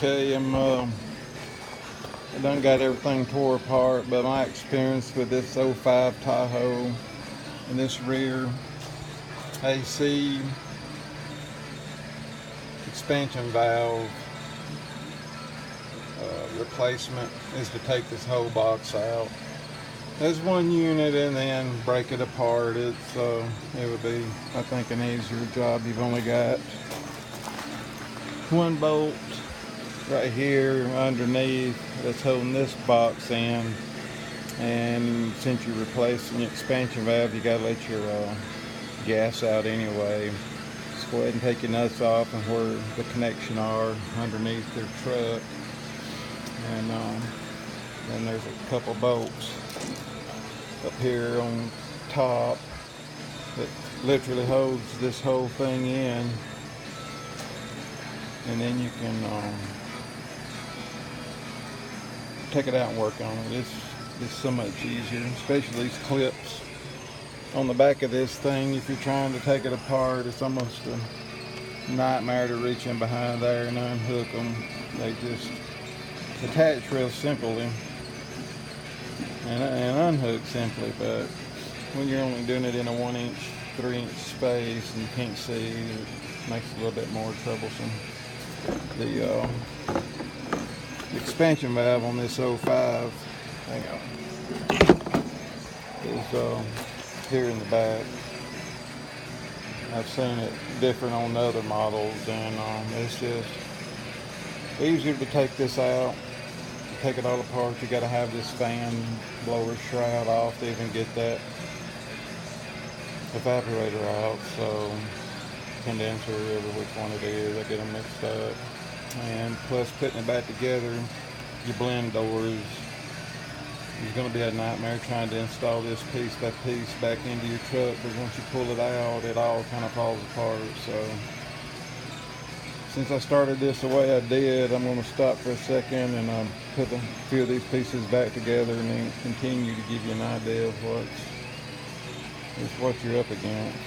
Okay, I done got everything tore apart, but my experience with this '05 Tahoe and this rear AC expansion valve replacement is to take this whole box out. There's one unit and then break it apart. It would be, I think, an easier job. You've only got one bolt right here underneath that's holding this box in, and since you're replacing the expansion valve, you got to let your gas out anyway. Just go ahead and take your nuts off and where the connection are underneath their truck, and then there's a couple bolts up here on top that literally holds this whole thing in, and then you can take it out and work on it. It's so much easier, especially these clips on the back of this thing. If you're trying to take it apart, it's almost a nightmare to reach in behind there and unhook them. They just attach real simply and unhook simply, but when you're only doing it in a 1-inch, 3-inch space and you can't see, it makes it a little bit more troublesome. The expansion valve on this '05, hang on, is here in the back. I've seen it different on other models, and it's just easier to take this out. To take it all apart, you got to have this fan blower shroud off to even get that evaporator out. So condenser, whatever which one it is, I get them mixed up. And plus putting it back together, your blend doors is going to be a nightmare trying to install this piece by piece back into your truck, because once you pull it out, it all kind of falls apart. So since I started this the way I did, I'm going to stop for a second and put a few of these pieces back together and then continue to give you an idea of what you're up against.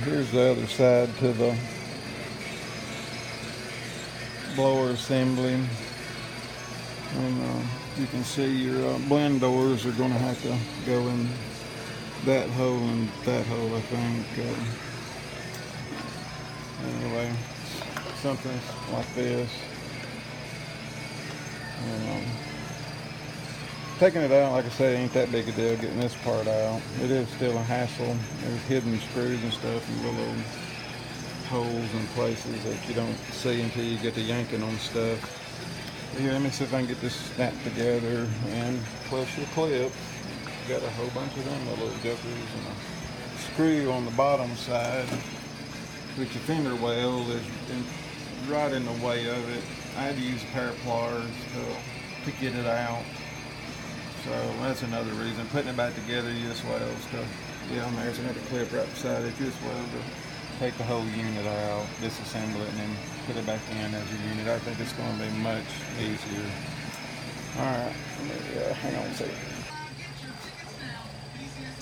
Here's the other side to the blower assembly, and you can see your blend doors are going to have to go in that hole and that hole, I think. Anyway, something like this. And, taking it out, like I said, ain't that big a deal getting this part out. It is still a hassle. There's hidden screws and stuff and little holes in places that you don't see until you get to yanking on stuff. But here, let me see if I can get this snapped together, and plus your clip. Got a whole bunch of them little jokers and a screw on the bottom side, which your fender well is right in the way of it. I had to use a pair of pliers to get it out. So that's another reason. Putting it back together, you just well and there's another clip right beside it. You just well to take the whole unit out, disassemble it, and then put it back in as a unit. I think it's going to be much easier. Alright, hang on a second.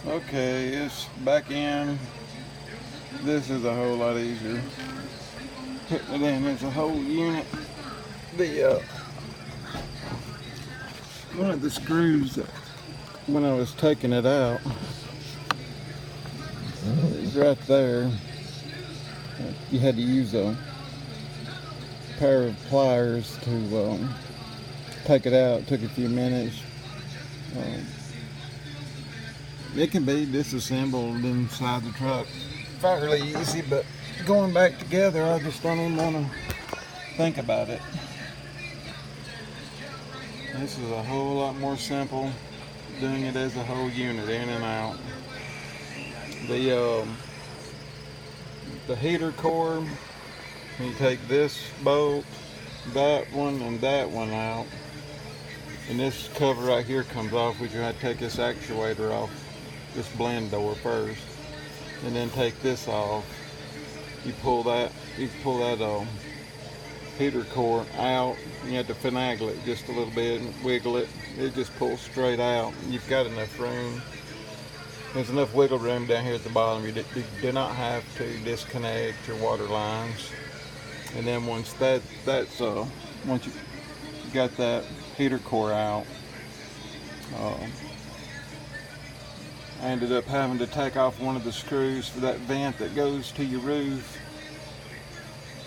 Okay, it's back in. This is a whole lot easier. Putting it in as a whole unit. One of the screws that, when I was taking it out, is right there. You had to use a pair of pliers to take it out. It took a few minutes. It can be disassembled inside the truck fairly easy, but going back together, I just don't even want to think about it. This is a whole lot more simple, doing it as a whole unit, in and out. The heater core, you take this bolt, that one, and that one out, and this cover right here comes off, which you have to take this actuator off, this blend door first, and then take this off. You pull that heater core out, and you have to finagle it just a little bit and wiggle it. It just pulls straight out. You've got enough room. There's enough wiggle room down here at the bottom. You do not have to disconnect your water lines. And then once once you got that heater core out, I ended up having to take off one of the screws for that vent that goes to your roof.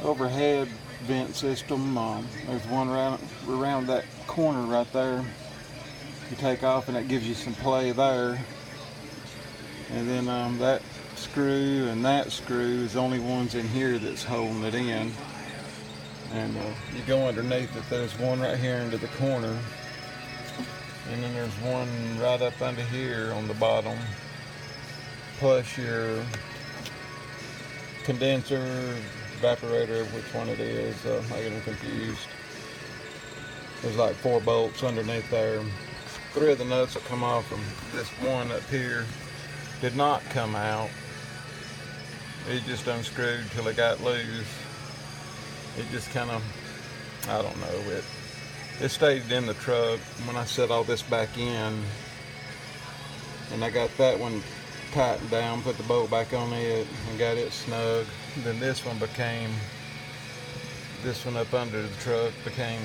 Overhead vent system. There's one around that corner right there. You take off and it gives you some play there. And then that screw and that screw is the only ones in here that's holding it in. And you go underneath it, there's one right here into the corner. And then there's one right up under here on the bottom. Plus your condenser, evaporator, which one it is, I get them confused. There's like 4 bolts underneath there. 3 of the nuts that come off from this one up here did not come out. It just unscrewed till it got loose. It just kind of, I don't know, it stayed in the truck. When I set all this back in, and I got that one tightened down, put the bolt back on it, and got it snug. Then this one up under the truck became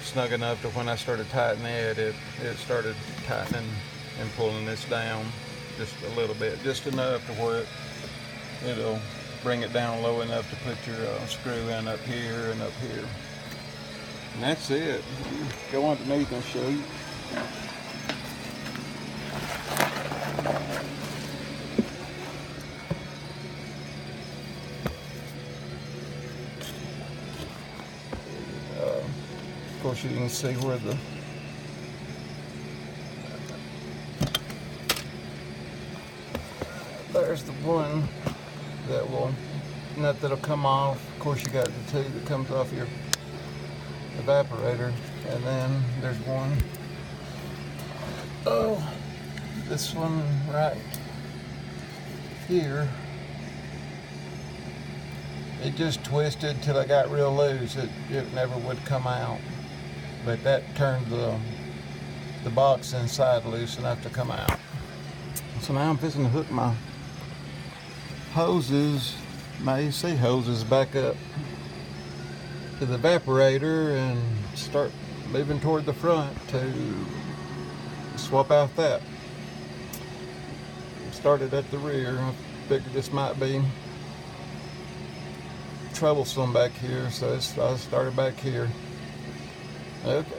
snug enough to when I started tightening it started tightening and pulling this down just a little bit, just enough to where it'll bring it down low enough to put your screw in up here and up here. And that's it. Go underneath and show you. Of course, you can see where there's the one nut that'll come off. Of course, you got the 2 that comes off your evaporator, and then there's one. Oh, this one right here. It just twisted till it got real loose. It never would come out, but that turned the box inside loose enough to come out. So now I'm fixing to hook my hoses, my AC hoses, back up to the evaporator and start moving toward the front to swap out that. Started at the rear. I figured this might be troublesome back here, so I started back here. Okay.